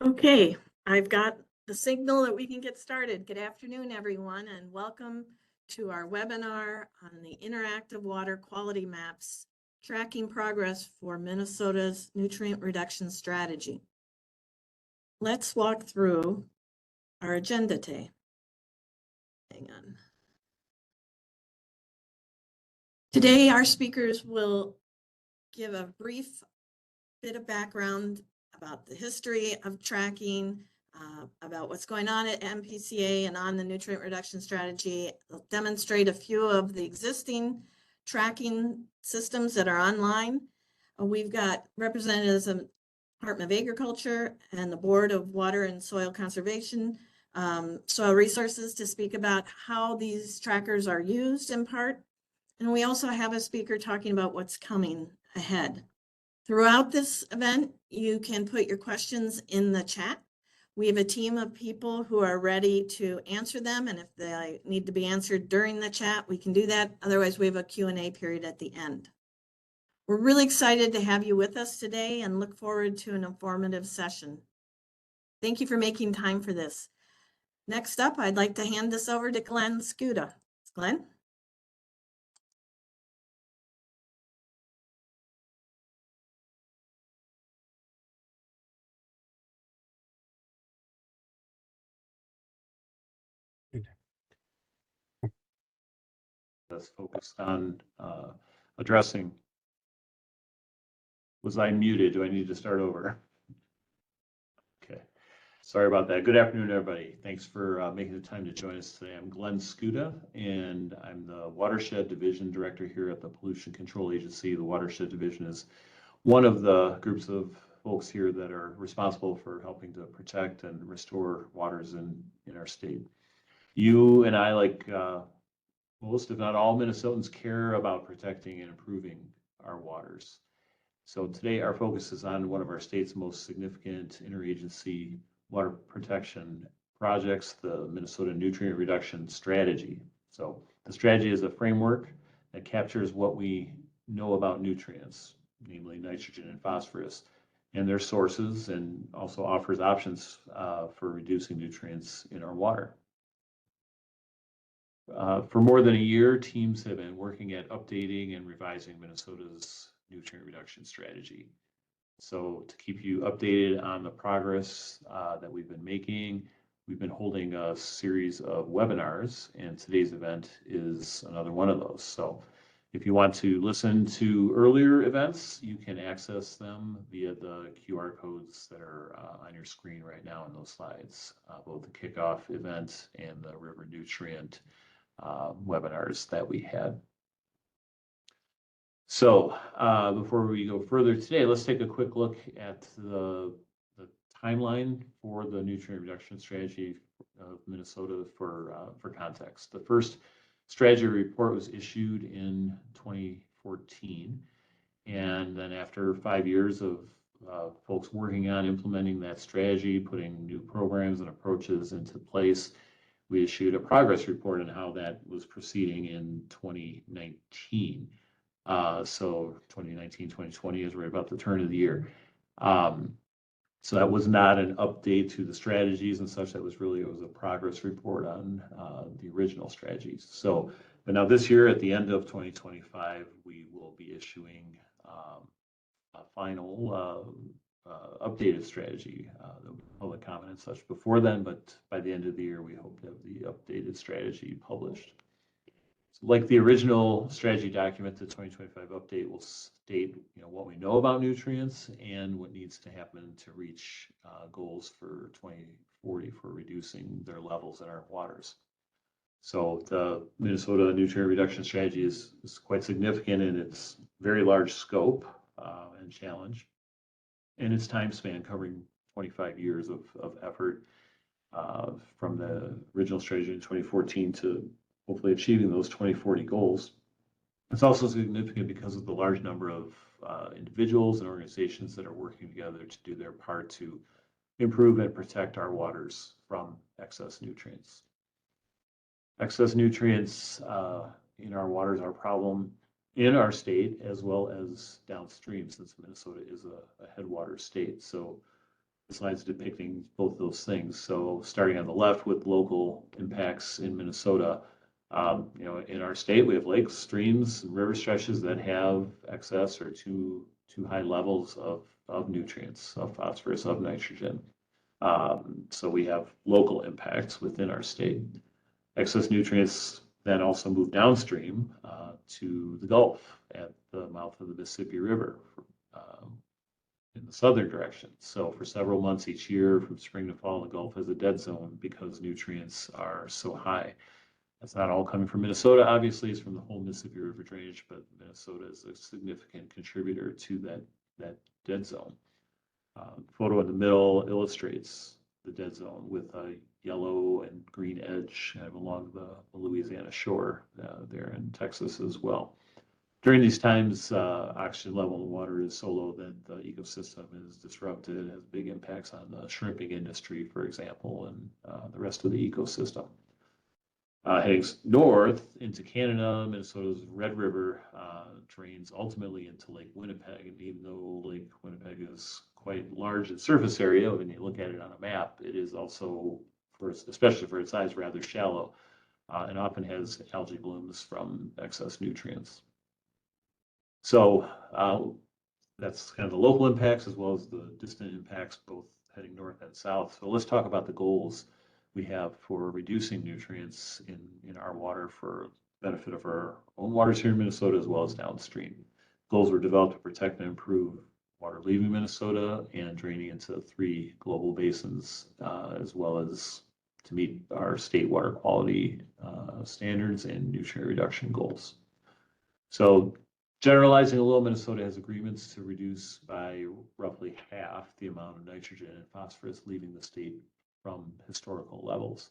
Okay, I've got the signal that we can get started. Good afternoon, everyone, and welcome to our webinar on the interactive water quality maps, tracking progress for Minnesota's nutrient reduction strategy. Let's walk through our agenda today. Hang on. Today, our speakers will give a brief bit of background about the history of tracking, about what's going on at MPCA and on the nutrient reduction strategy. They'll demonstrate a few of the existing tracking systems that are online. We've got representatives of the Department of Agriculture and the Board of Water and Soil Conservation, Soil Resources, to speak about how these trackers are used in part. And we also have a speaker talking about what's coming ahead. Throughout this event, you can put your questions in the chat. We have a team of people who are ready to answer them, and if they need to be answered during the chat, we can do that. Otherwise, we have a Q&A period at the end. We're really excited to have you with us today and look forward to an informative session. Thank you for making time for this. Next up, I'd like to hand this over to Glenn Skuda. Glenn? That's focused on addressing. Was I muted? Do I need to start over? Okay, sorry about that. Good afternoon, everybody. Thanks for making the time to join us today. I'm Glenn Skuda, and I'm the Watershed Division Director here at the Pollution Control Agency. The Watershed Division is one of the groups of folks here that are responsible for helping to protect and restore waters in our state. You and I, like most, if not all, Minnesotans care about protecting and improving our waters. So today our focus is on one of our state's most significant interagency water protection projects, the Minnesota Nutrient Reduction Strategy. So the strategy is a framework that captures what we know about nutrients, namely nitrogen and phosphorus, and their sources, and also offers options for reducing nutrients in our water. For more than a year, teams have been working at updating and revising Minnesota's nutrient reduction strategy. So to keep you updated on the progress that we've been making, we've been holding a series of webinars, and today's event is another one of those. So if you want to listen to earlier events, you can access them via the QR codes that are on your screen right now in those slides, both the kickoff event and the river nutrient webinars that we had. So before we go further today, let's take a quick look at the timeline for the nutrient reduction strategy of Minnesota for context. The first strategy report was issued in 2014, and then after 5 years of folks working on implementing that strategy, putting new programs and approaches into place, we issued a progress report on how that was proceeding in 2019. So 2019, 2020 is right about the turn of the year. So that was not an update to the strategies and such. That was really, it was a progress report on the original strategies. So, but now this year at the end of 2025, we will be issuing a final updated strategy. There'll be public comment and such before then, but by the end of the year, we hope to have the updated strategy published. So like the original strategy document, the 2025 update will state, what we know about nutrients and what needs to happen to reach goals for 2040 for reducing their levels in our waters. So the Minnesota Nutrient Reduction Strategy is quite significant in its very large scope and challenge, and its time span covering 25 years of effort from the original strategy in 2014 to hopefully achieving those 2040 goals. It's also significant because of the large number of individuals and organizations that are working together to do their part to improve and protect our waters from excess nutrients. Excess nutrients in our waters are a problem in our state as well as downstream, since Minnesota is a headwater state. So slides depicting both those things. So starting on the left with local impacts in Minnesota, you know, in our state, we have lakes, streams, and river stretches that have excess or too high levels of nutrients, of phosphorus, of nitrogen. So we have local impacts within our state. Excess nutrients then also move downstream to the Gulf at the mouth of the Mississippi River in the southern direction. So for several months each year, from spring to fall, the Gulf is a dead zone because nutrients are so high. That's not all coming from Minnesota, obviously, it's from the whole Mississippi River drainage, but Minnesota is a significant contributor to that dead zone. Photo in the middle illustrates the dead zone with a yellow and green edge kind of along the Louisiana shore there in Texas as well. During these times, oxygen level in the water is so low that the ecosystem is disrupted. It has big impacts on the shrimping industry, for example, and the rest of the ecosystem. Heading north into Canada, Minnesota's Red River drains ultimately into Lake Winnipeg. And even though Lake Winnipeg is quite large in surface area, when you look at it on a map, it is also, especially for its size, rather shallow and often has algae blooms from excess nutrients. So that's kind of the local impacts as well as the distant impacts, both heading north and south. So let's talk about the goals we have for reducing nutrients in our water for benefit of our own waters here in Minnesota as well as downstream. Goals were developed to protect and improve water leaving Minnesota and draining into 3 global basins, as well as to meet our state water quality standards and nutrient reduction goals. So generalizing a little, Minnesota has agreements to reduce by roughly half the amount of nitrogen and phosphorus leaving the state from historical levels.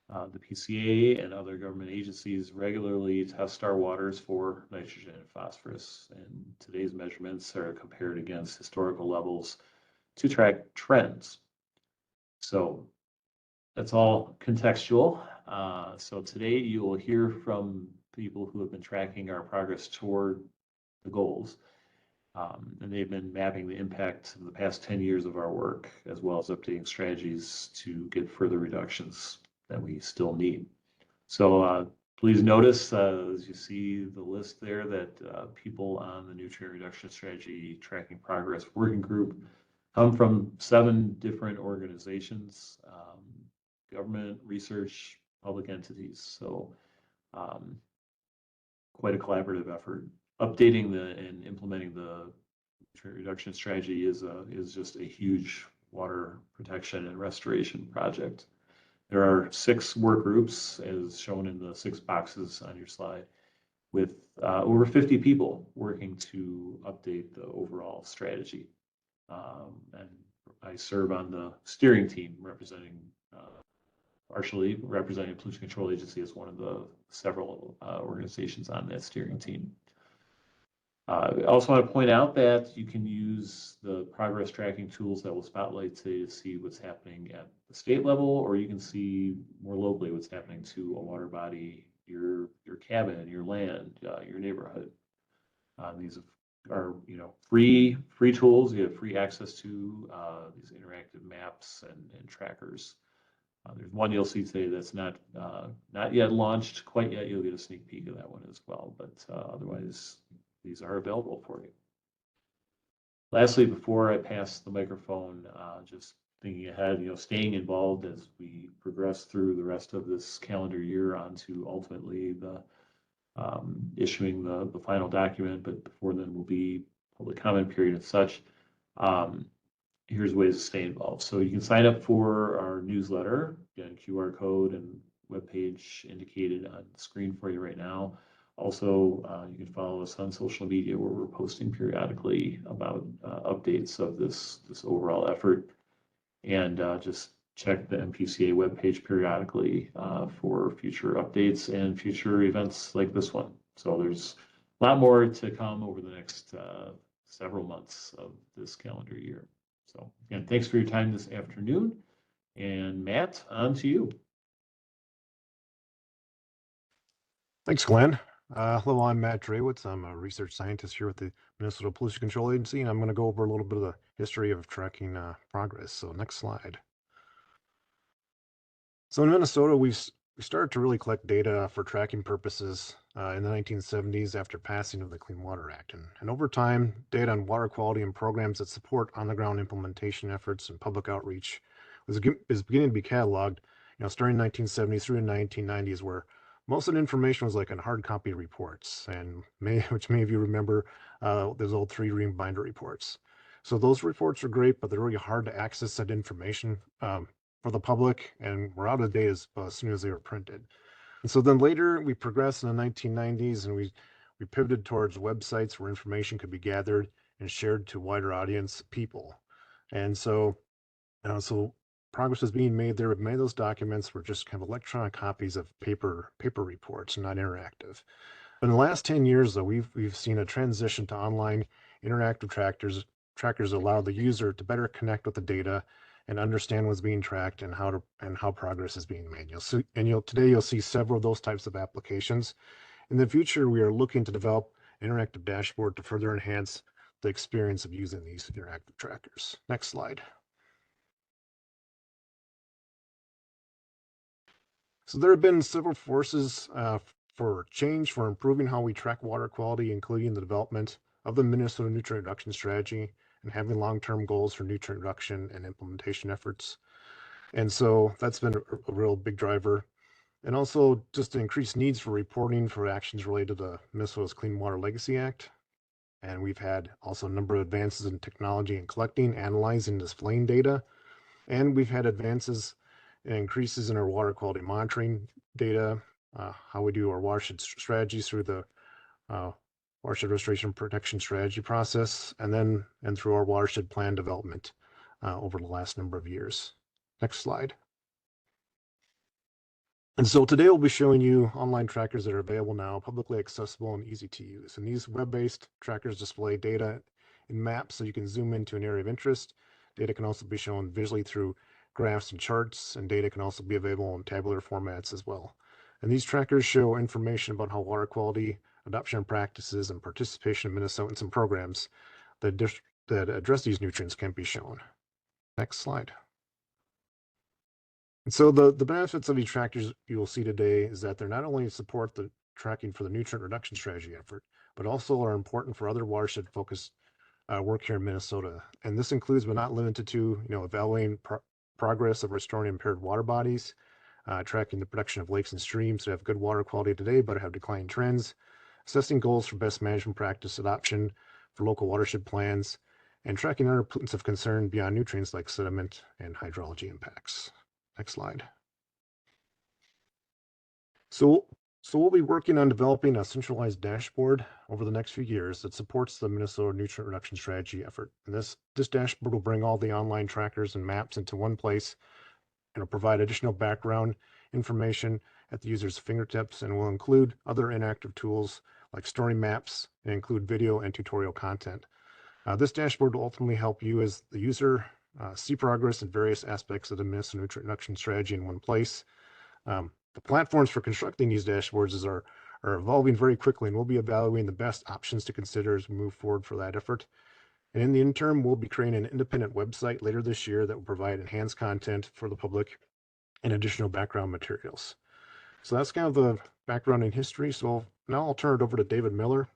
The MPCA and other government agencies regularly test our waters for nitrogen and phosphorus, and today's measurements are compared against historical levels to track trends. So that's all contextual. So today you will hear from people who have been tracking our progress toward the goals. And they've been mapping the impact of the past 10 years of our work, as well as updating strategies to get further reductions that we still need. So please notice, as you see the list there, that people on the nutrient reduction strategy tracking progress working group come from 7 different organizations, government, research, public entities. So quite a collaborative effort. Updating and implementing the nutrient reduction strategy is just a huge water protection and restoration project. There are 6 work groups, as shown in the 6 boxes on your slide, with over 50 people working to update the overall strategy. And I serve on the steering team partially representing Pollution Control Agency as one of the several organizations on that steering team. I also want to point out that you can use the progress tracking tools that will spotlight today to see what's happening at the state level, or you can see more locally what's happening to a water body, your cabin, your land, your neighborhood. These are free tools. You have free access to these interactive maps and trackers. There's one you'll see today that's not yet launched quite yet. You'll get a sneak peek of that one as well, but otherwise these are available for you. Lastly, before I pass the microphone, just thinking ahead, staying involved as we progress through the rest of this calendar year onto ultimately the issuing the final document, but before then will be public comment period and such. Here's ways to stay involved. So you can sign up for our newsletter, again, QR code and webpage indicated on the screen for you right now. Also, you can follow us on social media where we're posting periodically about updates of this overall effort. And just check the MPCA webpage periodically for future updates and future events like this one. So there's a lot more to come over the next several months of this calendar year. So again, thanks for your time this afternoon. And Matt, on to you. Thanks, Glenn. Hello, I'm Matt Drewitz. I'm a research scientist here with the Minnesota Pollution Control Agency, and I'm going to go over a little bit of the history of tracking progress. So next slide. So in Minnesota, we started to really collect data for tracking purposes in the 1970s after passing of the Clean Water Act. And over time, data on water quality and programs that support on-the-ground implementation efforts and public outreach is beginning to be cataloged, starting in 1970 through the 1990s, where most of the information was like in hard copy reports, and which many of you remember those old 3-ring binder reports. So those reports are great, but they're really hard to access that information for the public, and were out of date as soon as they were printed. And so then later we progressed in the 1990s, and we pivoted towards websites where information could be gathered and shared to wider audience people. And so progress was being made there, but many of those documents were just kind of electronic copies of paper reports, not interactive. But in the last 10 years, though, we've seen a transition to online interactive trackers that allow the user to better connect with the data and understand what's being tracked and how progress is being made. Today you'll see several of those types of applications. In the future, we are looking to develop an interactive dashboard to further enhance the experience of using these interactive trackers. Next slide. So there have been several forces for change for improving how we track water quality, including the development of the Minnesota Nutrient Reduction Strategy and having long-term goals for nutrient reduction and implementation efforts. And so that's been a real big driver. And also just the increased needs for reporting for actions related to the Minnesota's Clean Water Legacy Act. And we've had also a number of advances in technology in collecting, analyzing, displaying data. And we've had advances and increases in our water quality monitoring data, how we do our watershed strategies through the watershed restoration protection strategy process, and through our watershed plan development over the last number of years. Next slide. And so today we'll be showing you online trackers that are available now, publicly accessible and easy to use. And these web-based trackers display data in maps so you can zoom into an area of interest. Data can also be shown visually through graphs and charts, and data can also be available in tabular formats as well. And these trackers show information about how water quality, adoption practices, and participation of Minnesotans in programs that address these nutrients can be shown. Next slide. And so the benefits of these trackers you will see today is that they're not only support the tracking for the nutrient reduction strategy effort, but also are important for other watershed focused work here in Minnesota. And this includes, but not limited to, evaluating progress of restoring impaired water bodies, tracking the production of lakes and streams that have good water quality today, but have declining trends, assessing goals for best management practice adoption for local watershed plans, and tracking other pollutants of concern beyond nutrients like sediment and hydrology impacts. Next slide. So we'll be working on developing a centralized dashboard over the next few years that supports the Minnesota Nutrient Reduction Strategy effort. And this dashboard will bring all the online trackers and maps into one place, and it'll provide additional background information at the user's fingertips, and will include other interactive tools like story maps and include video and tutorial content. This dashboard will ultimately help you as the user see progress in various aspects of the Minnesota Nutrient Reduction Strategy in one place. The platforms for constructing these dashboards are evolving very quickly, and we'll be evaluating the best options to consider as we move forward for that effort. And in the interim, we'll be creating an independent website later this year that will provide enhanced content for the public and additional background materials. So that's kind of the background in history. So now I'll turn it over to David Miller,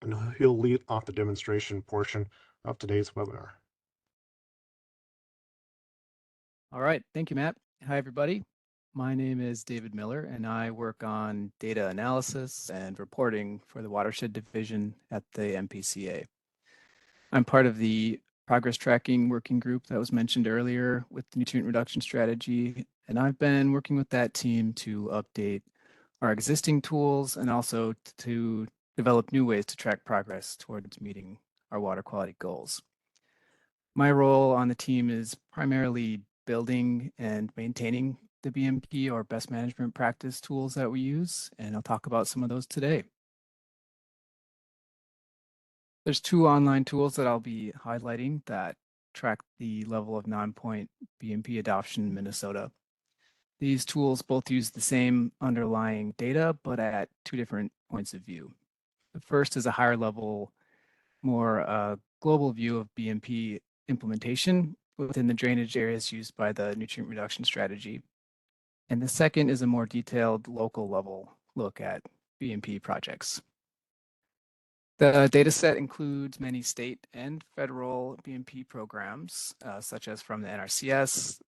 and he'll lead off the demonstration portion of today's webinar. All right, thank you, Matt. Hi, everybody. My name is David Miller, and I work on data analysis and reporting for the Watershed Division at the MPCA. I'm part of the progress tracking working group that was mentioned earlier with the nutrient reduction strategy, and I've been working with that team to update our existing tools and also to develop new ways to track progress towards meeting our water quality goals. My role on the team is primarily building and maintaining the BMP or best management practice tools that we use, and I'll talk about some of those today. There's 2 online tools that I'll be highlighting that track the level of non-point BMP adoption in Minnesota. These tools both use the same underlying data, but at two different points of view. The first is a higher level, more global view of BMP implementation within the drainage areas used by the nutrient reduction strategy. And the second is a more detailed local level look at BMP projects. The data set includes many state and federal BMP programs, such as from the NRCS,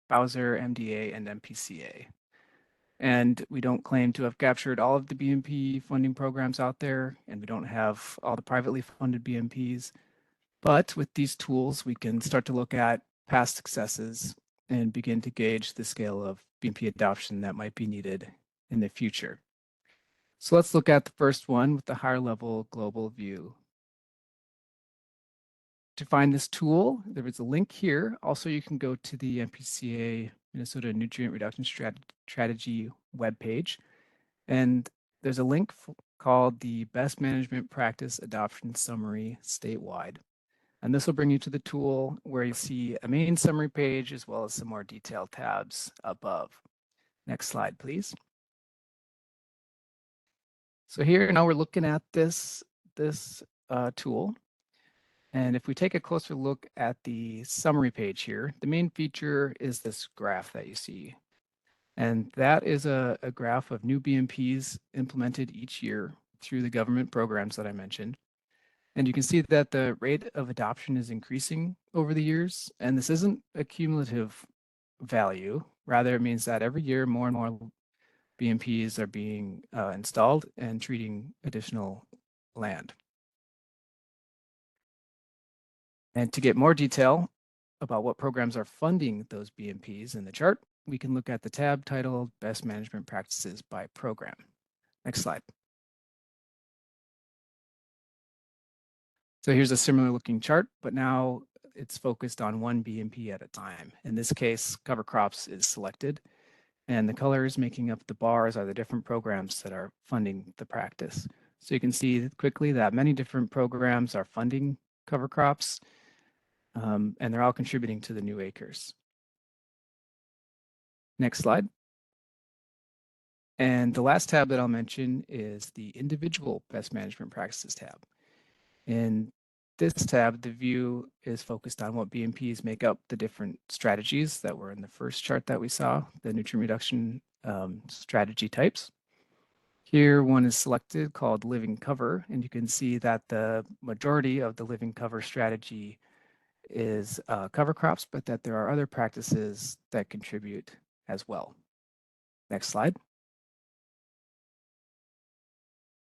Bowser, MDA, and MPCA. And we don't claim to have captured all of the BMP funding programs out there, and we don't have all the privately funded BMPs. But with these tools, we can start to look at past successes and begin to gauge the scale of BMP adoption that might be needed in the future. So let's look at the first one with the higher level global view. To find this tool, there is a link here. Also, you can go to the MPCA Minnesota Nutrient Reduction Strategy webpage, and there's a link called the Best Management Practice Adoption Summary Statewide. And this will bring you to the tool where you see a main summary page as well as some more detailed tabs above. Next slide, please. So here now we're looking at this tool. And if we take a closer look at the summary page here, the main feature is this graph that you see. And that is a graph of new BMPs implemented each year through the government programs that I mentioned. And you can see that the rate of adoption is increasing over the years. And this isn't a cumulative value. Rather, it means that every year more and more BMPs are being installed and treating additional land. And to get more detail about what programs are funding those BMPs in the chart, we can look at the tab titled Best Management Practices by Program. Next slide. So here's a similar looking chart, but now it's focused on one BMP at a time. In this case, cover crops is selected, and the colors making up the bars are the different programs that are funding the practice. So you can see quickly that many different programs are funding cover crops, and they're all contributing to the new acres. Next slide. And the last tab that I'll mention is the individual best management practices tab. In this tab, the view is focused on what BMPs make up the different strategies that were in the first chart that we saw, the nutrient reduction strategy types. Here, one is selected called living cover, and you can see that the majority of the living cover strategy is cover crops, but that there are other practices that contribute as well. Next slide.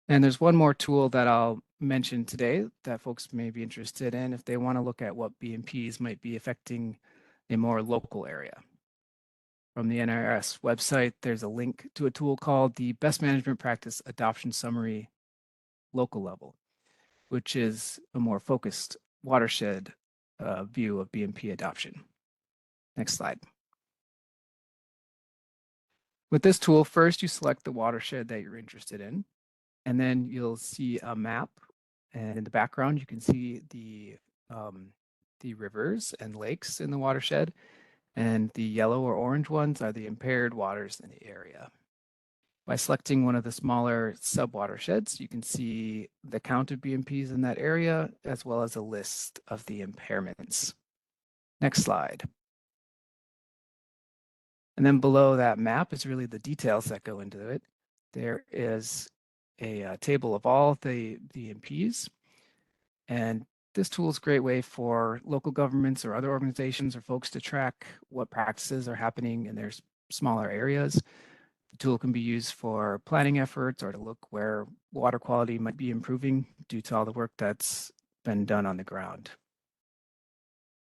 And there's one more tool that I'll mention today that folks may be interested in if they want to look at what BMPs might be affecting a more local area. From the NRS website, there's a link to a tool called the Best Management Practice Adoption Summary Local Level, which is a more focused watershed view of BMP adoption. Next slide. With this tool, first you select the watershed that you're interested in, and then you'll see a map. And in the background, you can see the rivers and lakes in the watershed. And the yellow or orange ones are the impaired waters in the area. By selecting one of the smaller sub-watersheds, you can see the count of BMPs in that area, as well as a list of the impairments. Next slide. And then below that map is really the details that go into it. There is a table of all the BMPs. And this tool is a great way for local governments or other organizations or folks to track what practices are happening in their smaller areas. The tool can be used for planning efforts or to look where water quality might be improving due to all the work that's been done on the ground.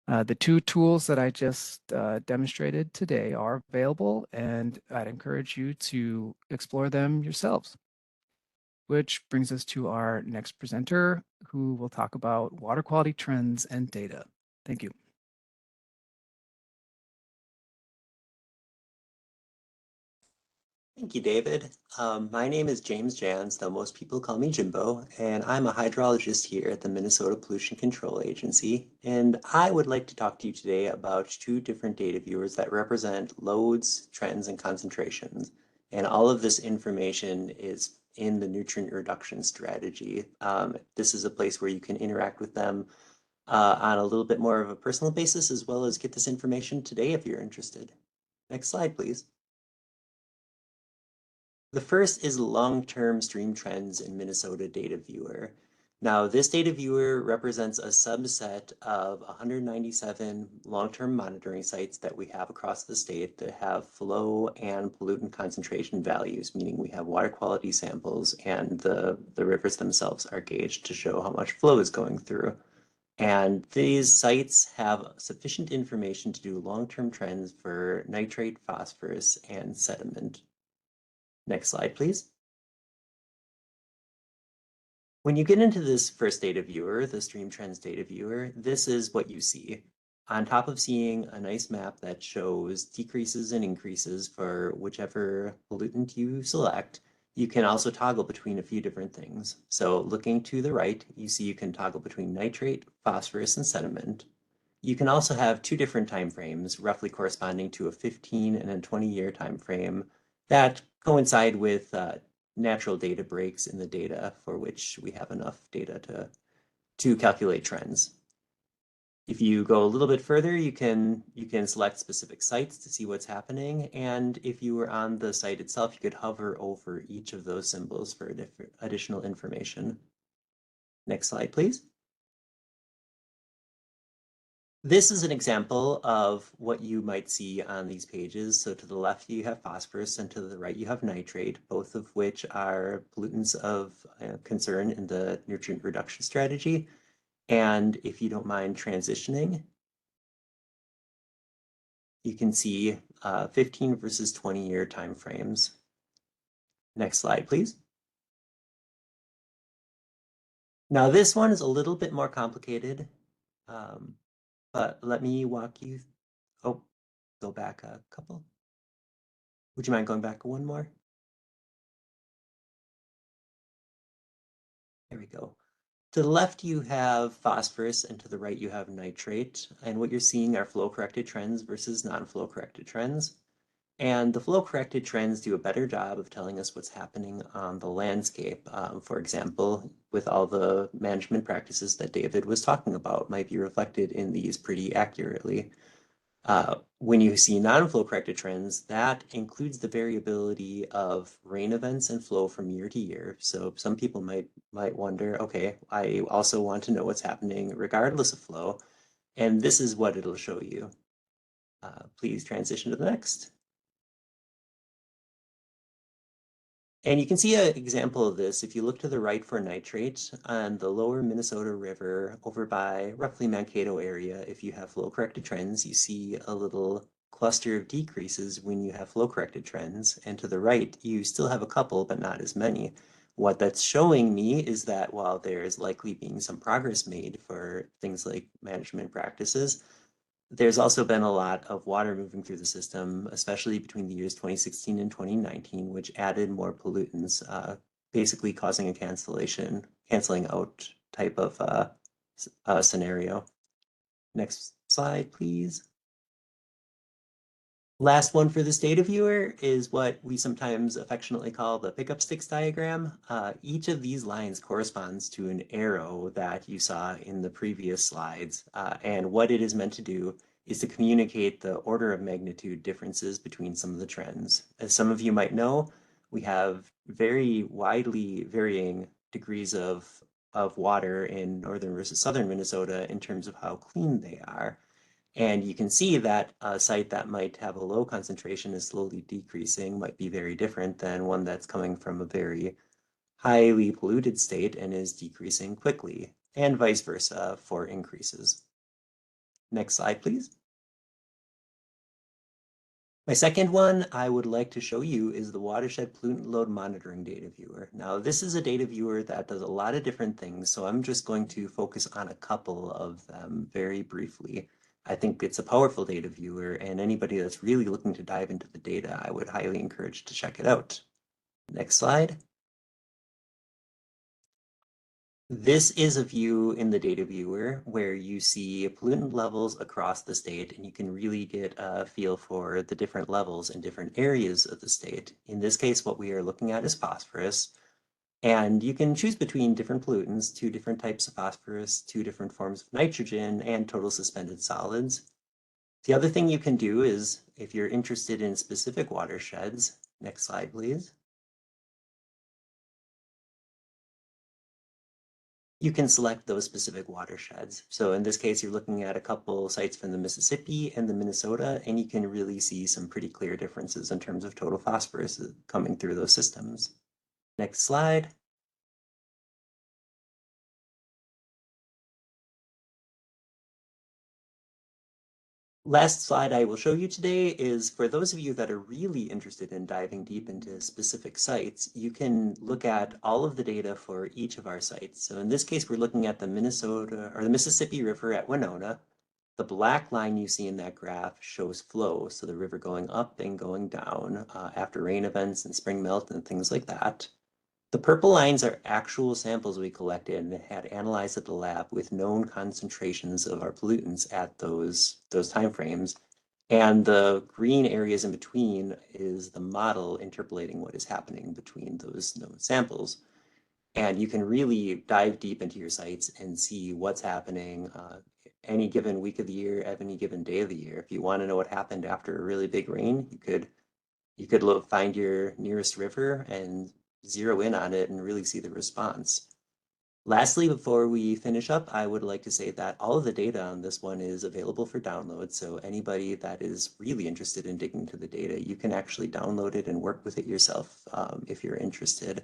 The two tools that I just demonstrated today are available, and I'd encourage you to explore them yourselves. Which brings us to our next presenter, who will talk about water quality trends and data. Thank you. Thank you, David. My name is James Jans, though most people call me Jimbo, and I'm a hydrologist here at the Minnesota Pollution Control Agency. And I would like to talk to you today about two different data viewers that represent loads, trends, and concentrations. And all of this information is in the nutrient reduction strategy. This is a place where you can interact with them on a little bit more of a personal basis, as well as get this information today if you're interested. Next slide, please. The first is long-term stream trends in Minnesota data viewer. Now, this data viewer represents a subset of 197 long-term monitoring sites that we have across the state that have flow and pollutant concentration values, meaning we have water quality samples and the rivers themselves are gauged to show how much flow is going through. And these sites have sufficient information to do long-term trends for nitrate, phosphorus, and sediment. Next slide, please. When you get into this first data viewer, the stream trends data viewer, this is what you see. On top of seeing a nice map that shows decreases and increases for whichever pollutant you select, you can also toggle between a few different things. So looking to the right, you see you can toggle between nitrate, phosphorus, and sediment. You can also have two different time frames, roughly corresponding to a 15 and a 20-year time frame that coincide with natural data breaks in the data for which we have enough data to calculate trends. If you go a little bit further, you can select specific sites to see what's happening. And if you were on the site itself, you could hover over each of those symbols for additional information. Next slide, please. This is an example of what you might see on these pages. So to the left, you have phosphorus, and to the right, you have nitrate, both of which are pollutants of concern in the nutrient reduction strategy. And if you don't mind transitioning, you can see 15 versus 20-year timeframes. Next slide, please. Now, this one is a little bit more complicated, but let me walk you. Oh, go back a couple. Would you mind going back one more? There we go. To the left, you have phosphorus, and to the right, you have nitrate. And what you're seeing are flow-corrected trends versus non-flow corrected trends. And the flow-corrected trends do a better job of telling us what's happening on the landscape. For example, with all the management practices that David was talking about, might be reflected in these pretty accurately. When you see non-flow corrected trends, that includes the variability of rain events and flow from year to year. So some people might wonder, okay, I also want to know what's happening regardless of flow. And this is what it'll show you. Please transition to the next. And you can see an example of this if you look to the right for nitrate on the lower Minnesota River over by roughly Mankato area. If you have flow corrected trends, you see a little cluster of decreases when you have flow corrected trends. And to the right, you still have a couple, but not as many. What that's showing me is that while there is likely being some progress made for things like management practices, there's also been a lot of water moving through the system, especially between the years 2016 and 2019, which added more pollutants, basically causing a canceling out type of scenario. Next slide, please. Last one for this data viewer is what we sometimes affectionately call the pickup sticks diagram. Each of these lines corresponds to an arrow that you saw in the previous slides. And what it is meant to do is to communicate the order of magnitude differences between some of the trends. As some of you might know, we have very widely varying degrees of water in northern versus southern Minnesota in terms of how clean they are. And you can see that a site that might have a low concentration is slowly decreasing, might be very different than one that's coming from a very highly polluted state and is decreasing quickly, and vice versa for increases. Next slide, please. My second one I would like to show you is the Watershed Pollutant Load Monitoring Data Viewer. Now, this is a data viewer that does a lot of different things, so I'm just going to focus on a couple of them very briefly. I think it's a powerful data viewer, and anybody that's really looking to dive into the data, I would highly encourage to check it out. Next slide. This is a view in the data viewer where you see pollutant levels across the state, and you can really get a feel for the different levels in different areas of the state. In this case, what we are looking at is phosphorus. And you can choose between different pollutants, 2 different types of phosphorus, 2 different forms of nitrogen, and total suspended solids. The other thing you can do is, if you're interested in specific watersheds, next slide, please. You can select those specific watersheds. So in this case, you're looking at a couple sites from the Mississippi and the Minnesota, and you can really see some pretty clear differences in terms of total phosphorus coming through those systems. Next slide. Last slide I will show you today is for those of you that are really interested in diving deep into specific sites, you can look at all of the data for each of our sites. So in this case, we're looking at the Minnesota or the Mississippi River at Winona. The black line you see in that graph shows flow, so the river going up and going down after rain events and spring melt and things like that. The purple lines are actual samples we collected and had analyzed at the lab with known concentrations of our pollutants at those timeframes. And the green areas in between is the model interpolating what is happening between those known samples. And you can really dive deep into your sites and see what's happening any given week of the year, any given day of the year. If you want to know what happened after a really big rain, you could find your nearest river and zero in on it and really see the response. Lastly, before we finish up, I would like to say that all of the data on this one is available for download. So anybody that is really interested in digging into the data, you can actually download it and work with it yourself if you're interested.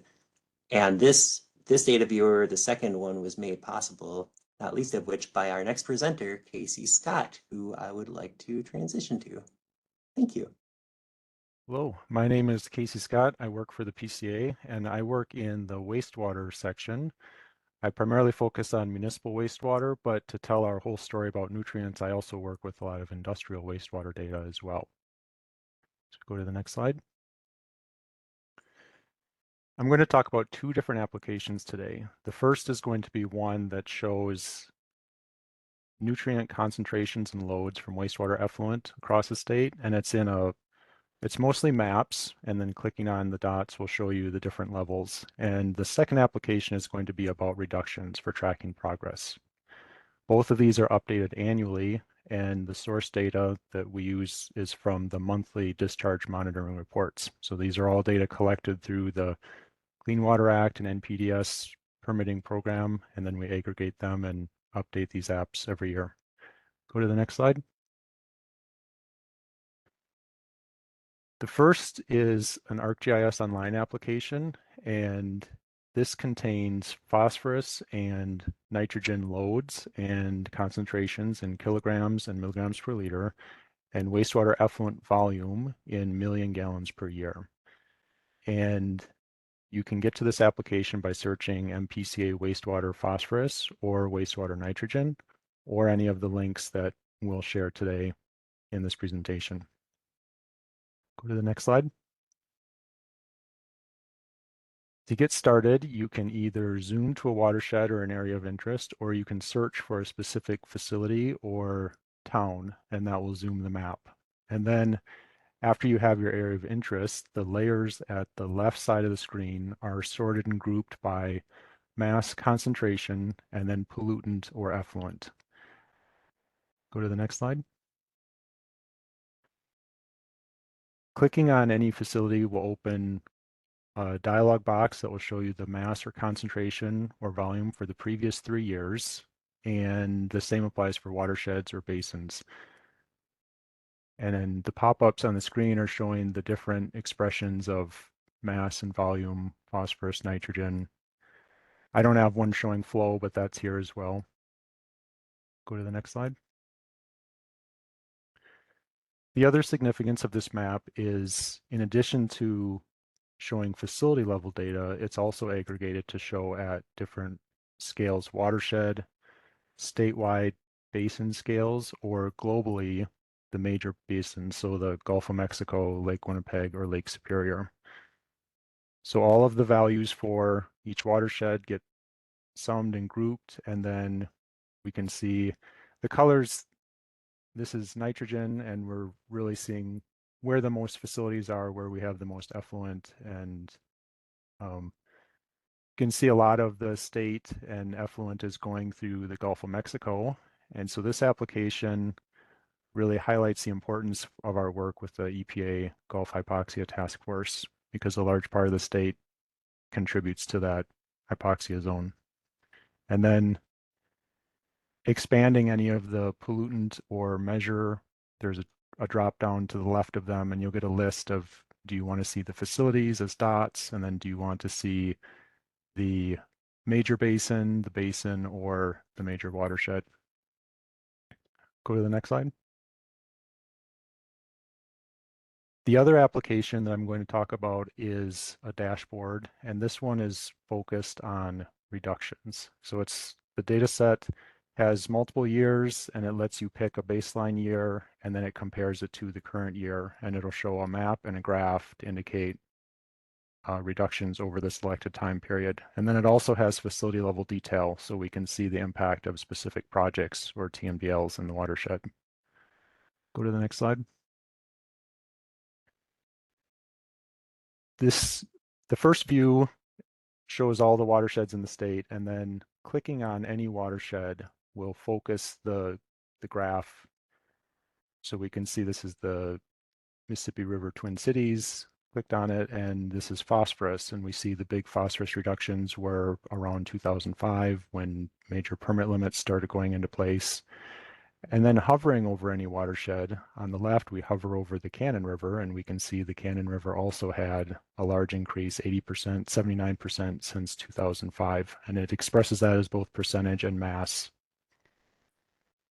And this data viewer, the second one, was made possible, not least of which by our next presenter, Casey Scott, who I would like to transition to. Thank you. Hello, my name is Casey Scott. I work for the PCA and I work in the wastewater section. I primarily focus on municipal wastewater, but to tell our whole story about nutrients, I also work with a lot of industrial wastewater data as well. So go to the next slide. I'm going to talk about 2 different applications today. The first is going to be one that shows nutrient concentrations and loads from wastewater effluent across the state, and it's mostly maps, and then clicking on the dots will show you the different levels. And the second application is going to be about reductions for tracking progress. Both of these are updated annually, and the source data that we use is from the monthly discharge monitoring reports. So these are all data collected through the Clean Water Act and NPDS permitting program, and then we aggregate them and update these apps every year. Go to the next slide. The first is an ArcGIS Online application, and this contains phosphorus and nitrogen loads and concentrations in kilograms and milligrams per liter, and wastewater effluent volume in million gallons per year. And you can get to this application by searching MPCA wastewater phosphorus or wastewater nitrogen, or any of the links that we'll share today in this presentation. Go to the next slide. To get started, you can either zoom to a watershed or an area of interest, or you can search for a specific facility or town, and that will zoom the map. And then after you have your area of interest, the layers at the left side of the screen are sorted and grouped by mass, concentration, and then pollutant or effluent. Go to the next slide. Clicking on any facility will open a dialog box that will show you the mass or concentration or volume for the previous 3 years, and the same applies for watersheds or basins. And then the pop-ups on the screen are showing the different expressions of mass and volume, phosphorus, nitrogen. I don't have one showing flow, but that's here as well. Go to the next slide. The other significance of this map is, in addition to showing facility level data, it's also aggregated to show at different scales: watershed, statewide, basin scales or globally the major basins, so the Gulf of Mexico, Lake Winnipeg, or Lake Superior. So all of the values for each watershed get summed and grouped, and then we can see the colors. This is nitrogen, and we're really seeing where the most facilities are, where we have the most effluent, and you can see a lot of the state and effluent is going through the Gulf of Mexico. And so this application really highlights the importance of our work with the EPA Gulf Hypoxia Task Force, because a large part of the state contributes to that hypoxia zone. And then expanding any of the pollutant or measure, there's a drop down to the left of them, and you'll get a list of, do you want to see the facilities as dots? And then do you want to see the major basin, the basin, or the major watershed? Go to the next slide. The other application that I'm going to talk about is a dashboard, and this one is focused on reductions. So it's the data set has multiple years, and it lets you pick a baseline year, and then it compares it to the current year, and it'll show a map and a graph to indicate reductions over the selected time period. And then it also has facility level detail, so we can see the impact of specific projects or TMDLs in the watershed. Go to the next slide. The first view shows all the watersheds in the state, and then clicking on any watershed will focus the graph. So we can see this is the Mississippi River Twin Cities. Clicked on it, and this is phosphorus, and we see the big phosphorus reductions were around 2005 when major permit limits started going into place. And then hovering over any watershed, on the left, we hover over the Cannon River, and we can see the Cannon River also had a large increase, 80%, 79% since 2005. And it expresses that as both percentage and mass.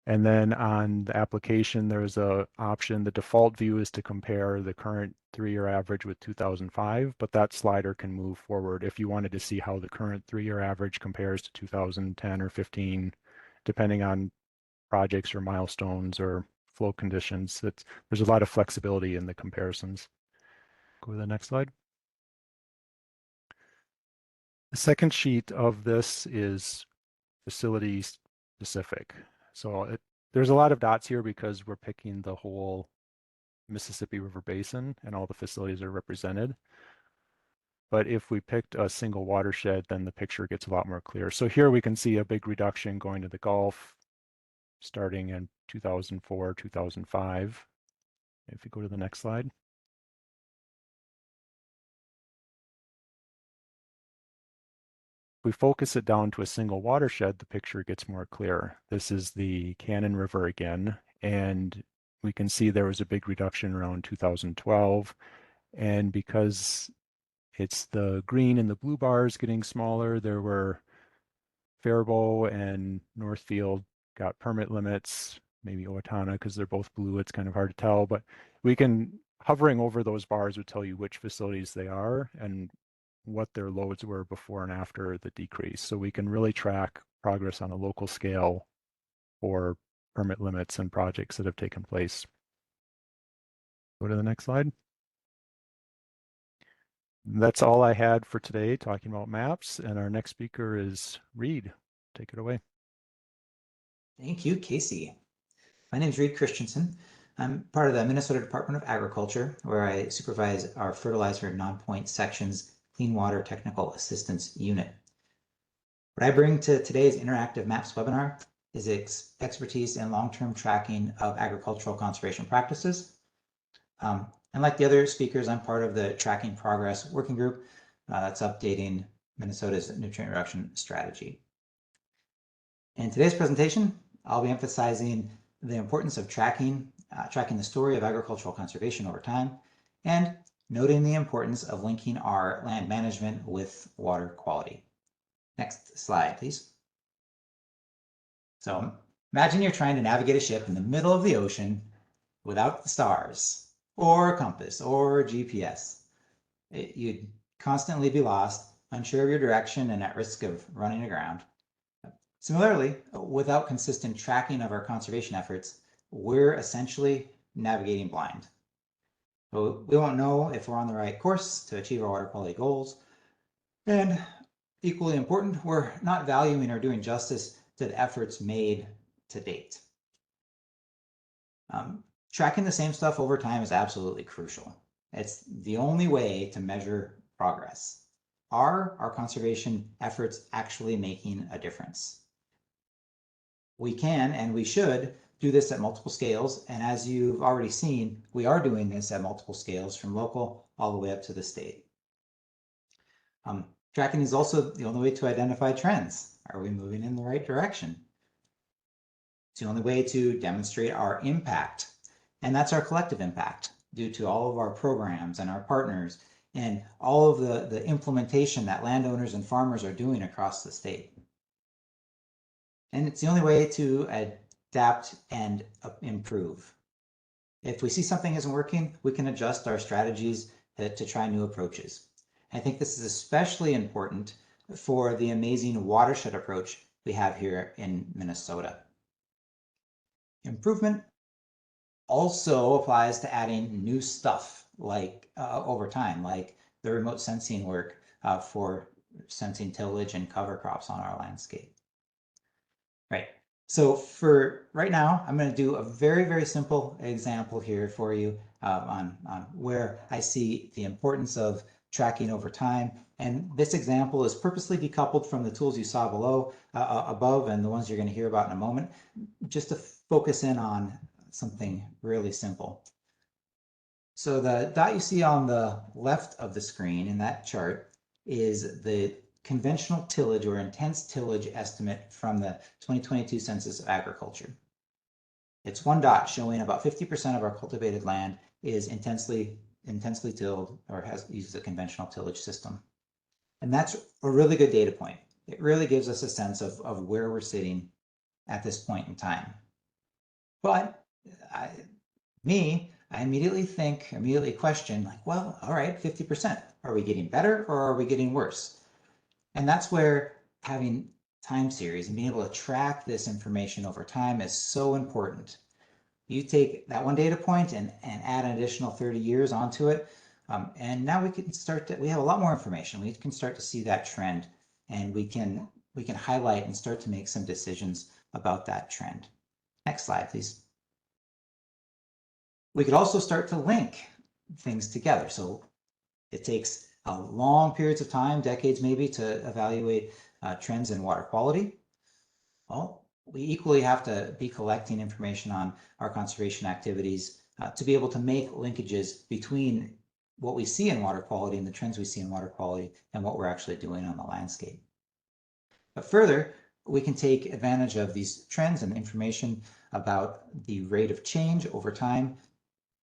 And then on the application, there's a option. The default view is to compare the current 3-year average with 2005, but that slider can move forward if you wanted to see how the current 3-year average compares to 2010 or 15, depending on projects or milestones or flow conditions. There's a lot of flexibility in the comparisons. Go to the next slide. The second sheet of this is facility specific. So there's a lot of dots here because we're picking the whole Mississippi River Basin and all the facilities are represented. But if we picked a single watershed, then the picture gets a lot more clear. So here we can see a big reduction going to the Gulf starting in 2004, 2005. If you go to the next slide. If we focus it down to a single watershed, the picture gets more clear. This is the Cannon River again, and we can see there was a big reduction around 2012. And because it's the green and the blue bars getting smaller, there were Faribault and Northfield got permit limits, maybe Owatonna, because they're both blue, it's kind of hard to tell, but we can, hovering over those bars would tell you which facilities they are and what their loads were before and after the decrease. So we can really track progress on a local scale for permit limits and projects that have taken place. Go to the next slide. That's all I had for today talking about maps, and our next speaker is Reed. Take it away. Thank you, Casey. My name is Reed Christensen. I'm part of the Minnesota Department of Agriculture, where I supervise our fertilizer non-point section's Clean Water Technical Assistance Unit. What I bring to today's interactive MAPS webinar is expertise in long-term tracking of agricultural conservation practices. And like the other speakers, I'm part of the Tracking Progress Working Group that's updating Minnesota's nutrient reduction strategy. In today's presentation, I'll be emphasizing the importance of tracking the story of agricultural conservation over time, and noting the importance of linking our land management with water quality. Next slide, please. So imagine you're trying to navigate a ship in the middle of the ocean without the stars, or a compass, or GPS. You'd constantly be lost, unsure of your direction, and at risk of running aground. Similarly, without consistent tracking of our conservation efforts, we're essentially navigating blind. So we won't know if we're on the right course to achieve our water quality goals. And equally important, we're not valuing or doing justice to the efforts made to date. Tracking the same stuff over time is absolutely crucial. It's the only way to measure progress. Are our conservation efforts actually making a difference? We can and we should do this at multiple scales. And as you've already seen, we are doing this at multiple scales from local all the way up to the state. Tracking is also the only way to identify trends. Are we moving in the right direction? It's the only way to demonstrate our impact. And that's our collective impact due to all of our programs and our partners and all of the implementation that landowners and farmers are doing across the state. And it's the only way to adapt and improve. If we see something isn't working, we can adjust our strategies to try new approaches. I think this is especially important for the amazing watershed approach we have here in Minnesota. Improvement also applies to adding new stuff like over time, like the remote sensing work for sensing tillage and cover crops on our landscape. Right. So for right now, I'm going to do a very, very simple example here for you on where I see the importance of tracking over time. And this example is purposely decoupled from the tools you saw below, above, and the ones you're going to hear about in a moment, just to focus in on something really simple. So the dot you see on the left of the screen in that chart is the conventional tillage or intense tillage estimate from the 2022 Census of Agriculture. It's one dot showing about 50% of our cultivated land is intensely tilled or uses a conventional tillage system. And that's a really good data point. It really gives us a sense of where we're sitting at this point in time. But I immediately question, like, well, all right, 50%. Are we getting better or are we getting worse? And that's where having time series and being able to track this information over time is so important. You take that one data point and add an additional 30 years onto it. And now we can we have a lot more information. We can start to see that trend, and we can highlight and start to make some decisions about that trend. Next slide, please. We could also start to link things together. So it takes long periods of time, decades maybe, to evaluate trends in water quality. Well, we equally have to be collecting information on our conservation activities to be able to make linkages between what we see in water quality and the trends we see in water quality and what we're actually doing on the landscape. But further, we can take advantage of these trends and information about the rate of change over time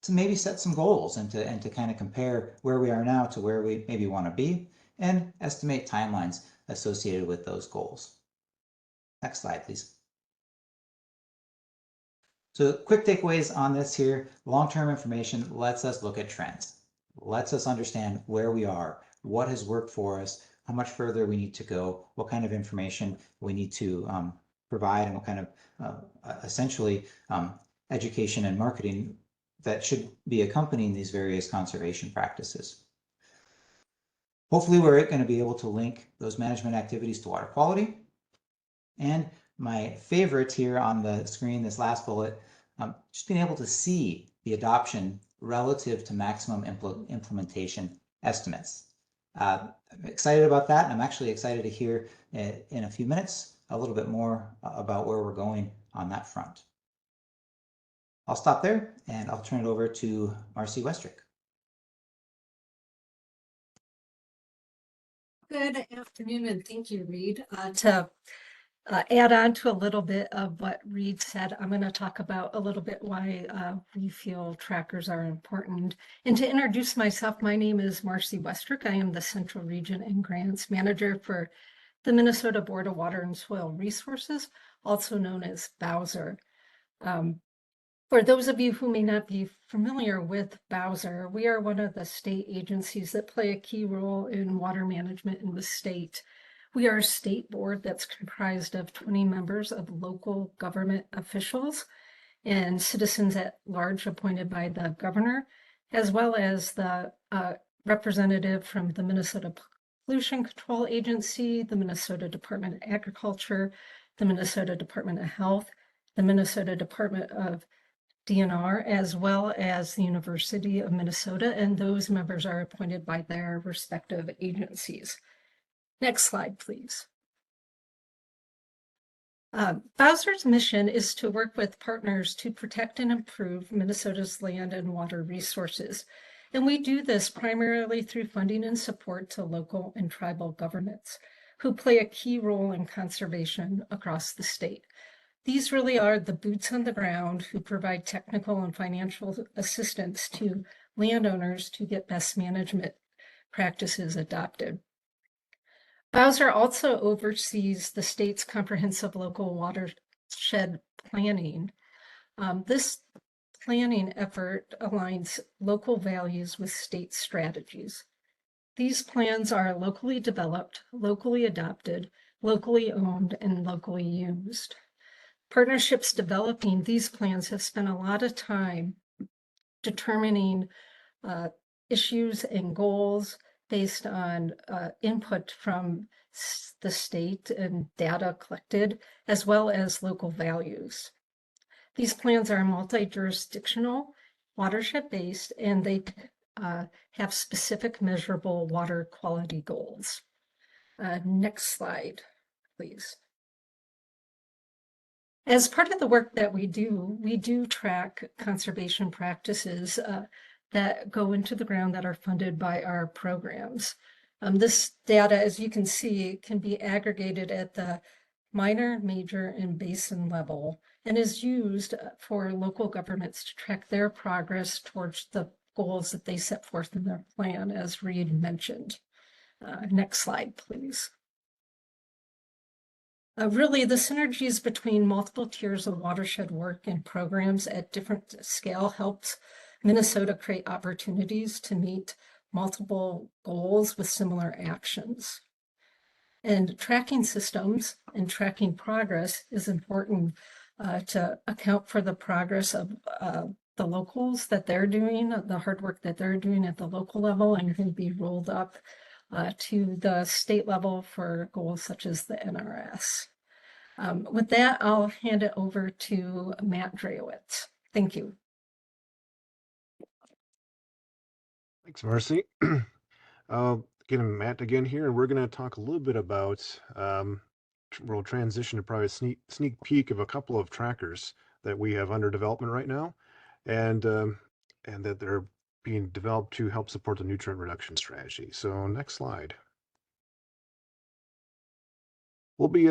to maybe set some goals and to kind of compare where we are now to where we maybe want to be and estimate timelines associated with those goals. Next slide, please. So quick takeaways on this here. Long-term information lets us look at trends, lets us understand where we are, what has worked for us, how much further we need to go, what kind of information we need to provide, and what kind of essentially education and marketing that should be accompanying these various conservation practices. Hopefully we're going to be able to link those management activities to water quality. And my favorite here on the screen, this last bullet, just being able to see the adoption relative to maximum implementation estimates. I'm excited about that, and I'm actually excited to hear in a few minutes a little bit more about where we're going on that front. I'll stop there and I'll turn it over to Marcy Westrick. Good afternoon, and thank you, Reed. To add on to a little bit of what Reed said, I'm going to talk about a little bit why we feel trackers are important. And to introduce myself, my name is Marcy Westrick. I am the Central Region and Grants Manager for the Minnesota Board of Water and Soil Resources, also known as BWSR. For those of you who may not be familiar with BWSR, we are one of the state agencies that play a key role in water management in the state. We are a state board that's comprised of 20 members of local government officials and citizens at large appointed by the governor, as well as the representative from the Minnesota Pollution Control Agency, the Minnesota Department of Agriculture, the Minnesota Department of Health, the Minnesota Department of DNR, as well as the University of Minnesota, and those members are appointed by their respective agencies. Next slide, please. BWSR's mission is to work with partners to protect and improve Minnesota's land and water resources. And we do this primarily through funding and support to local and tribal governments who play a key role in conservation across the state. These really are the boots on the ground who provide technical and financial assistance to landowners to get best management practices adopted. BWSR also oversees the state's comprehensive local watershed planning. This planning effort aligns local values with state strategies. These plans are locally developed, locally adopted, locally owned, and locally used. Partnerships developing these plans have spent a lot of time determining issues and goals based on input from the state and data collected, as well as local values. These plans are multi-jurisdictional, watershed-based, and they have specific measurable water quality goals. Next slide, please. As part of the work that we do track conservation practices that go into the ground that are funded by our programs. This data, as you can see, can be aggregated at the minor, major, and basin level and is used for local governments to track their progress towards the goals that they set forth in their plan, as Reed mentioned. Next slide, please. Really, the synergies between multiple tiers of watershed work and programs at different scale helps Minnesota create opportunities to meet multiple goals with similar actions. And tracking systems and tracking progress is important to account for the progress of the locals that they're doing, the hard work that they're doing at the local level, and can be rolled up to the state level for goals such as the NRS. With that, I'll hand it over to Matt Dreyowitz. Thank you. Thanks, Marcy. Again, Matt again here, and we're going to talk a little bit about, we'll transition to probably a sneak peek of a couple of trackers that we have under development right now, and that they're being developed to help support the nutrient reduction strategy. So next slide. We'll be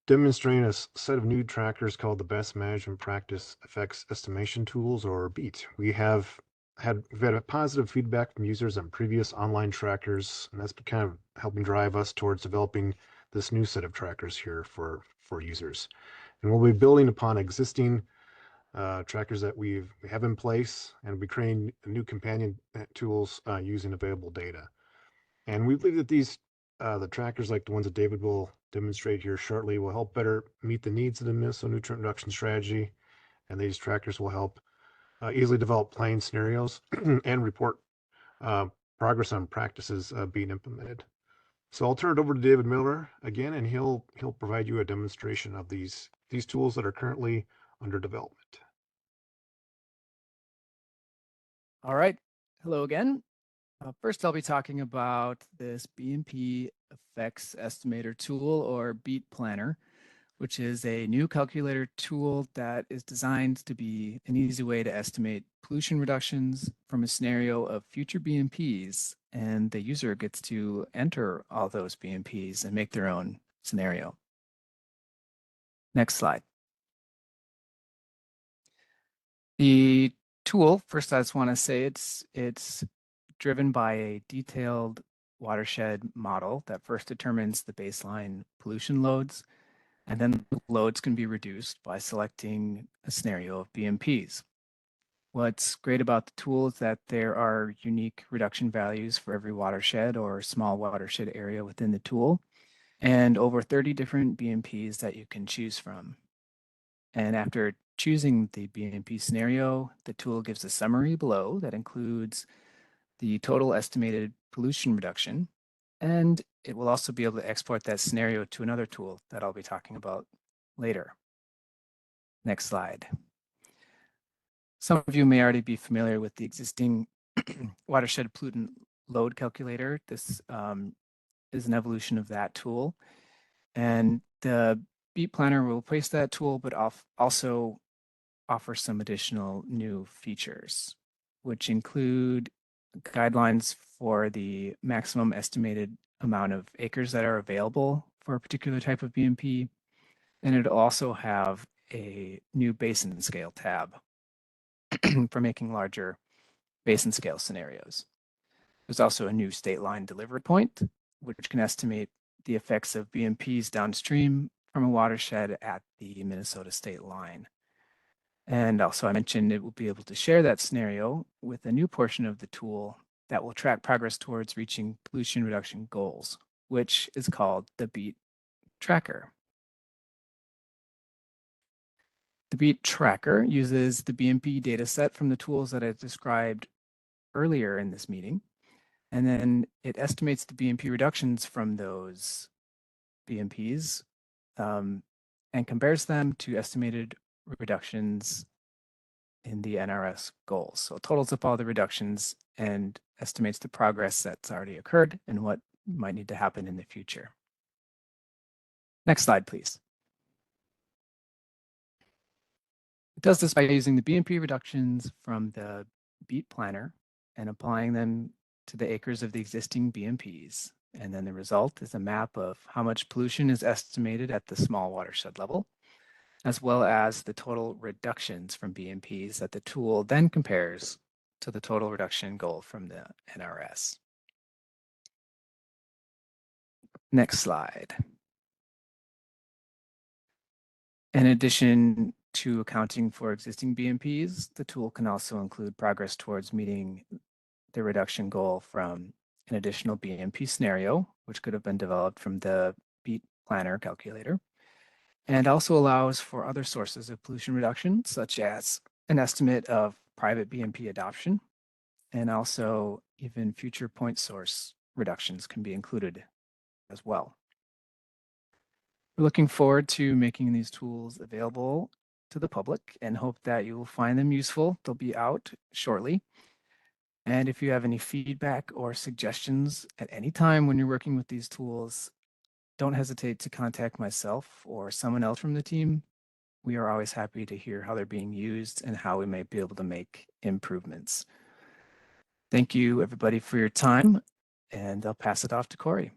demonstrating a set of new trackers called the Best Management Practice Effects Estimation Tools, or BEAT. We've had a positive feedback from users on previous online trackers, and that's been kind of helping drive us towards developing this new set of trackers here for users. And we'll be building upon existing trackers that we have in place, and we'll be creating new companion tools using available data. And we believe that these the trackers, like the ones that David will demonstrate here shortly, will help better meet the needs of the Minnesota Nutrient Reduction Strategy, and these trackers will help easily develop planning scenarios and report progress on practices being implemented. So I'll turn it over to David Miller again, and he'll provide you a demonstration of these tools that are currently under development. All right. Hello again. First, I'll be talking about this BMP Effects Estimator tool, or BEAT Planner, which is a new calculator tool that is designed to be an easy way to estimate pollution reductions from a scenario of future BMPs, and the user gets to enter all those BMPs and make their own scenario. Next slide. The tool, first I just want to say it's driven by a detailed watershed model that first determines the baseline pollution loads, and then the loads can be reduced by selecting a scenario of BMPs. What's great about the tool is that there are unique reduction values for every watershed or small watershed area within the tool. and over 30 different BMPs that you can choose from. And after choosing the BMP scenario, the tool gives a summary below that includes the total estimated pollution reduction, and it will also be able to export that scenario to another tool that I'll be talking about later. Next slide. Some of you may already be familiar with the existing watershed pollutant load calculator. This is an evolution of that tool. And the Beat Planner will replace that tool, but also offer some additional new features, which include guidelines for the maximum estimated amount of acres that are available for a particular type of BMP. And it'll also have a new basin scale tab for making larger basin scale scenarios. There's also a new state line delivery point, which can estimate the effects of BMPs downstream from a watershed at the Minnesota state line. And also I mentioned it will be able to share that scenario with a new portion of the tool that will track progress towards reaching pollution reduction goals, which is called the BEAT Tracker. The BEAT Tracker uses the BMP data set from the tools that I described earlier in this meeting, and then it estimates the BMP reductions from those BMPs and compares them to estimated reductions in the NRS goals. So it totals up all the reductions and estimates the progress that's already occurred and what might need to happen in the future. Next slide, please. It does this by using the BMP reductions from the BEAT planner and applying them to the acres of the existing BMPs. And then the result is a map of how much pollution is estimated at the small watershed level, as well as the total reductions from BMPs that the tool then compares to the total reduction goal from the NRS. Next slide. In addition to accounting for existing BMPs, the tool can also include progress towards meeting the reduction goal from an additional BMP scenario, which could have been developed from the BEAT planner calculator, and also allows for other sources of pollution reduction, such as an estimate of private BMP adoption, and also even future point source reductions can be included as well. We're looking forward to making these tools available to the public and hope that you will find them useful. They'll be out shortly. And if you have any feedback or suggestions at any time when you're working with these tools, don't hesitate to contact myself or someone else from the team. We are always happy to hear how they're being used and how we may be able to make improvements. Thank you, everybody, for your time, and I'll pass it off to Corey.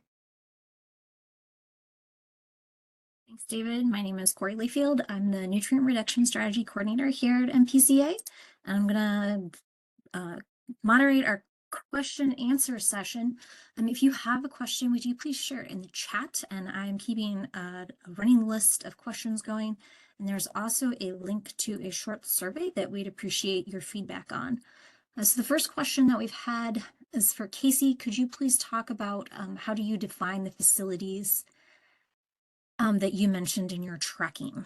Thanks, David. My name is Corey Layfield. I'm the Nutrient Reduction Strategy Coordinator here at MPCA. And I'm going to moderate our question and answer session. If you have a question, would you please share it in the chat? And I'm keeping a running list of questions going. And there's also a link to a short survey that we'd appreciate your feedback on. So the first question that we've had is for Casey. Could you please talk about how do you define the facilities that you mentioned in your tracking?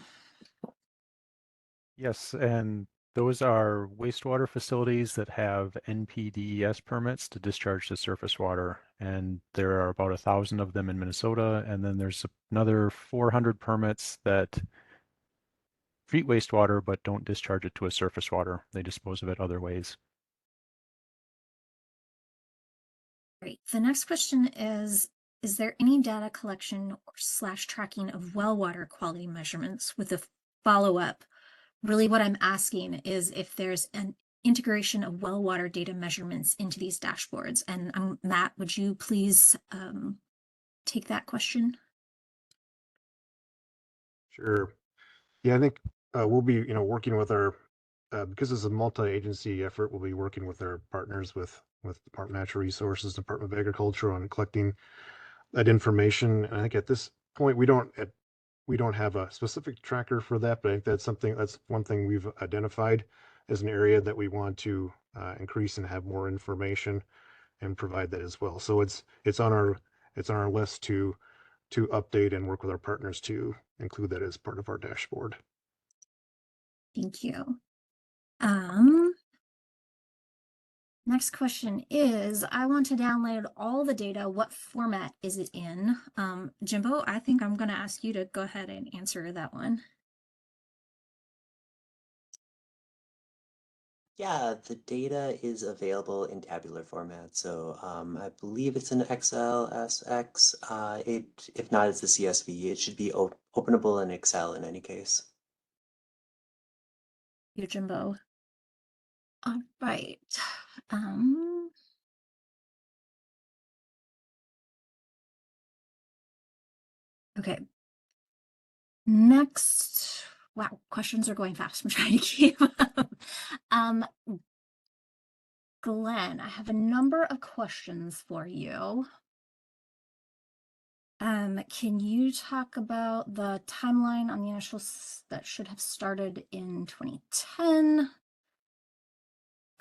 Yes, and those are wastewater facilities that have NPDES permits to discharge the surface water. And there are about 1,000 of them in Minnesota. And then there's another 400 permits that treat wastewater but don't discharge it to a surface water. They dispose of it other ways. Great. The next question is there any data collection or / tracking of well water quality measurements with a follow-up? Really what I'm asking is if there's an integration of well water data measurements into these dashboards. And Matt, would you please take that question? Sure. Yeah, I think we'll be, working with our, because it's a multi-agency effort, we'll be working with our partners with Department of Natural Resources, Department of Agriculture on collecting that information. And I think at this point, we don't have a specific tracker for that, but I think that's one thing we've identified as an area that we want to increase and have more information and provide that as well. So it's on our list to to update and work with our partners to include that as part of our dashboard. Thank you. Next question is, I want to download all the data. What format is it in? Jimbo, I think I'm going to ask you to go ahead and answer that one. Yeah, the data is available in tabular format. So I believe it's an XLSX. If not, it's a CSV. It should be openable in Excel in any case. You, Jimbo. All right. Okay. Next, wow, questions are going fast. I'm trying to keep up. Glenn, I have a number of questions for you. Can you talk about the timeline on the initial that should have started in 2010?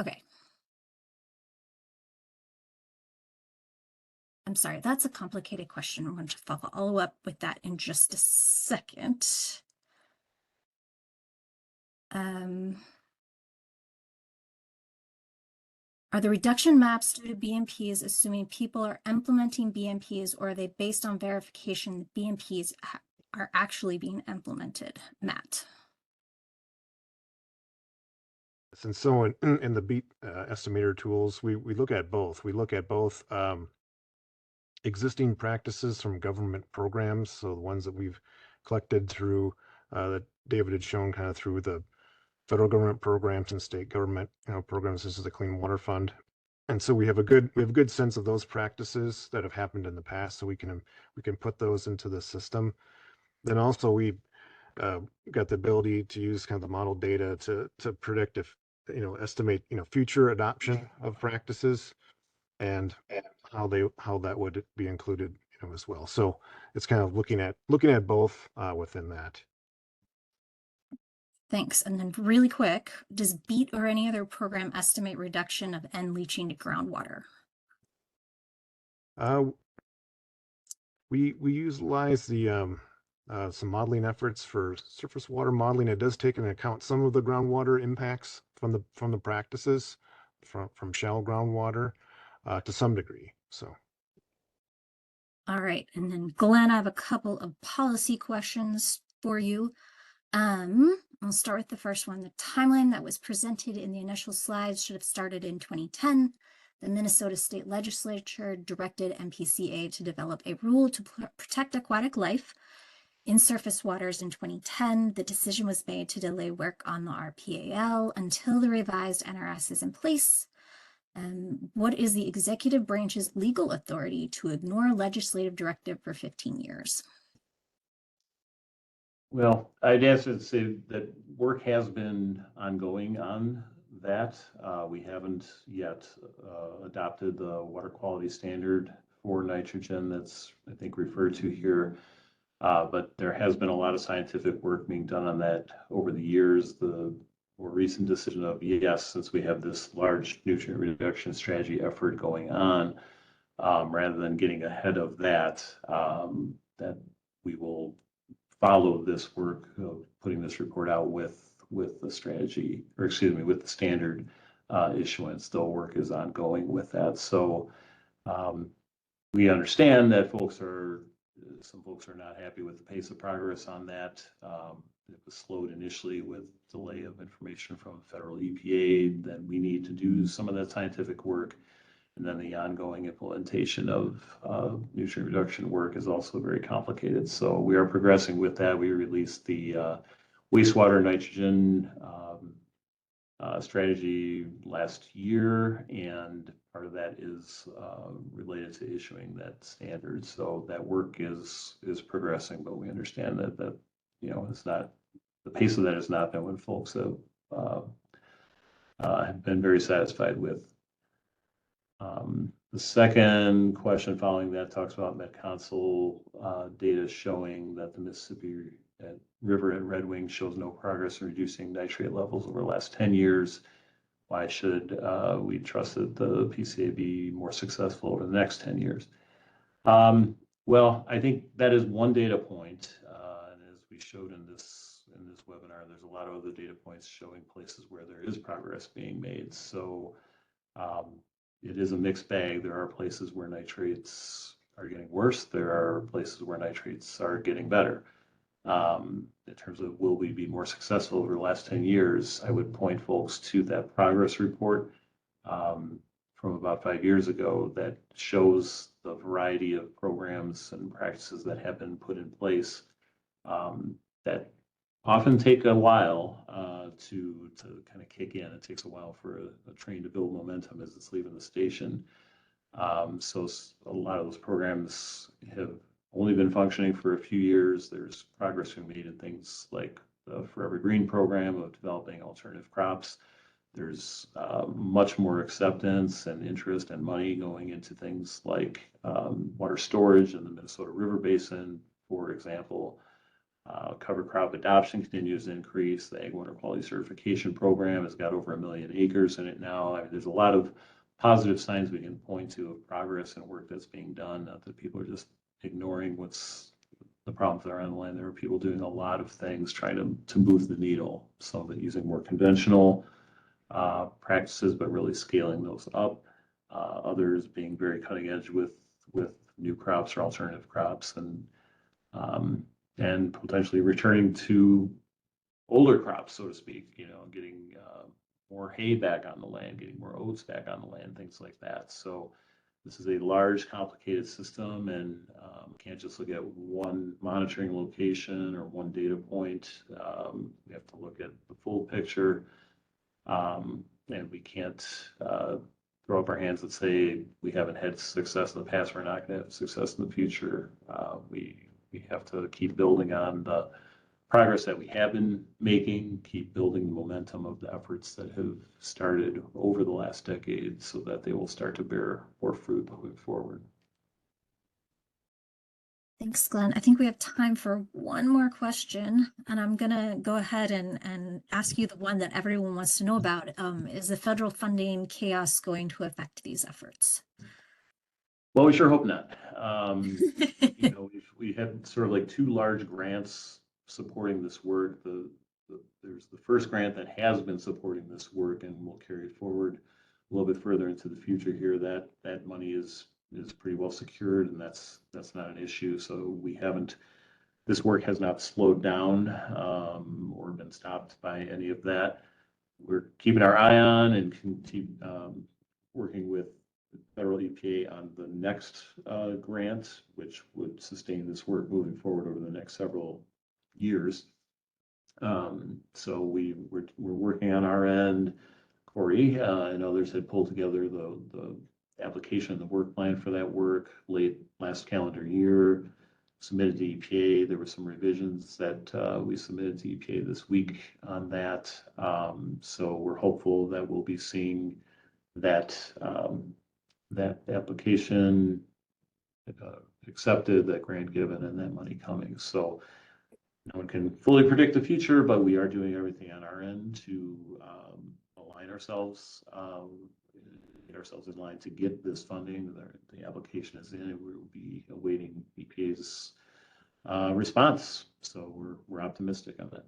Okay. I'm sorry, that's a complicated question. I'm going to follow up with that in just a second. Are the reduction maps due to BMPs assuming people are implementing BMPs, or are they based on verification that BMPs are actually being implemented? Matt. And so in the beat estimator tools, we look at both. We look at both existing practices from government programs, so the ones that we've collected through that David had shown kind of through the federal government programs and state government programs. This is the Clean Water Fund, and so we have a good sense of those practices that have happened in the past, so we can put those into the system. Then also we got the ability to use kind of the model data to predict if estimate future adoption of practices and how that would be included as well. So it's kind of looking at both within that. Thanks. And then really quick, does BEAT or any other program estimate reduction of end leaching to groundwater? We utilize the some modeling efforts for surface water modeling. It does take into account some of the groundwater impacts from the practices from shallow groundwater to some degree. So. All right. And then Glenn, I have a couple of policy questions for you. I'll start with the first one. The timeline that was presented in the initial slides should have started in 2010. The Minnesota State Legislature directed MPCA to develop a rule to protect aquatic life in surface waters in 2010. The decision was made to delay work on the RPAL until the revised NRS is in place. What is the executive branch's legal authority to ignore legislative directive for 15 years? Well, I'd ask to say that work has been ongoing on that. We haven't yet adopted the water quality standard for nitrogen that's, I think, referred to here. But there has been a lot of scientific work being done on that over the years. The more recent decision of yes, since we have this large nutrient reduction strategy effort going on, rather than getting ahead of that, that we will follow this work of putting this report out with the strategy, or excuse me, with the standard issuance. The work is ongoing with that. So we understand that some folks are not happy with the pace of progress on that. It was slowed initially with delay of information from federal EPA. Then we need to do some of that scientific work. And then the ongoing implementation of nutrient reduction work is also very complicated. So we are progressing with that. We released the wastewater nitrogen strategy last year, and part of that is related to issuing that standard. So that work is progressing, but we understand that it's not, the pace of that has not been what folks have been very satisfied with. The second question following that talks about MetConsul data showing that the Mississippi River at Red Wing shows no progress in reducing nitrate levels over the last 10 years. Why should we trust that the PCA be more successful over the next 10 years? Well, I think that is one data point, and as we showed in this webinar, there's a lot of other data points showing places where there is progress being made. So it is a mixed bag. There are places where nitrates are getting worse. There are places where nitrates are getting better. In terms of will we be more successful over the last 10 years, I would point folks to that progress report from about 5 years ago that shows the variety of programs and practices that have been put in place that often take a while to kind of kick in. It takes a while for a train to build momentum as it's leaving the station. So a lot of those programs have only been functioning for a few years. There's progress being made in things like the Forever Green program of developing alternative crops. There's much more acceptance and interest and money going into things like water storage in the Minnesota River Basin, for example. Cover crop adoption continues to increase. The Ag Water Quality Certification Program has got over 1 million acres in it now. I mean, there's a lot of positive signs we can point to of progress and work that's being done. Not that people are just ignoring what's the problems that are on the land. There are people doing a lot of things trying to move the needle. Some of it using more conventional practices, but really scaling those up. Others being very cutting edge with new crops or alternative crops, and potentially returning to older crops, so to speak. You know, getting more hay back on the land, getting more oats back on the land, things like that. So this is a large, complicated system, and can't just look at one monitoring location or one data point. We have to look at the full picture. And we can't throw up our hands and say we haven't had success in the past, we're not going to have success in the future. We have to keep building on the progress that we have been making, keep building the momentum of the efforts that have started over the last decade so that they will start to bear more fruit moving forward. Thanks, Glenn. I think we have time for one more question, and I'm going to go ahead and ask you the one that everyone wants to know about. Is the federal funding chaos going to affect these efforts? Well, we sure hope not. You know, we had sort of like 2 large grants supporting this work. There's the first grant that has been supporting this work and will carry it forward a little bit further into the future here. That money is pretty well secured, and that's not an issue. So this work has not slowed down or been stopped by any of that. We're keeping our eye on and keep working with the federal EPA on the next grant, which would sustain this work moving forward over the next several years. So we're working on our end. Corey and others had pulled together the application and the work plan for that work late last calendar year, submitted to EPA. There were some revisions that we submitted to EPA this week on that. So we're hopeful that we'll be seeing that application accepted, that grant given, and that money coming. So no one can fully predict the future, but we are doing everything on our end to align ourselves, get ourselves in line to get this funding. The application is in, and we will be awaiting EPA's response. So we're optimistic on that.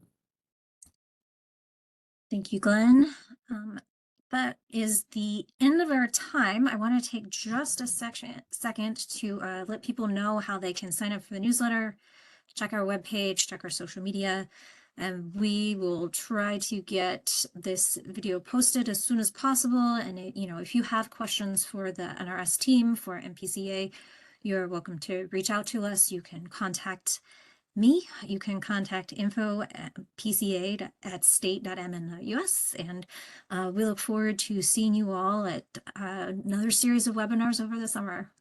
Thank you, Glenn. That is the end of our time. I want to take just a second to let people know how they can sign up for the newsletter, check our webpage, check our social media, and we will try to get this video posted as soon as possible. And if you have questions for the NRS team, for MPCA, you're welcome to reach out to us. You can contact me. You can contact info@pca.state.mn.us, and we look forward to seeing you all at another series of webinars over the summer.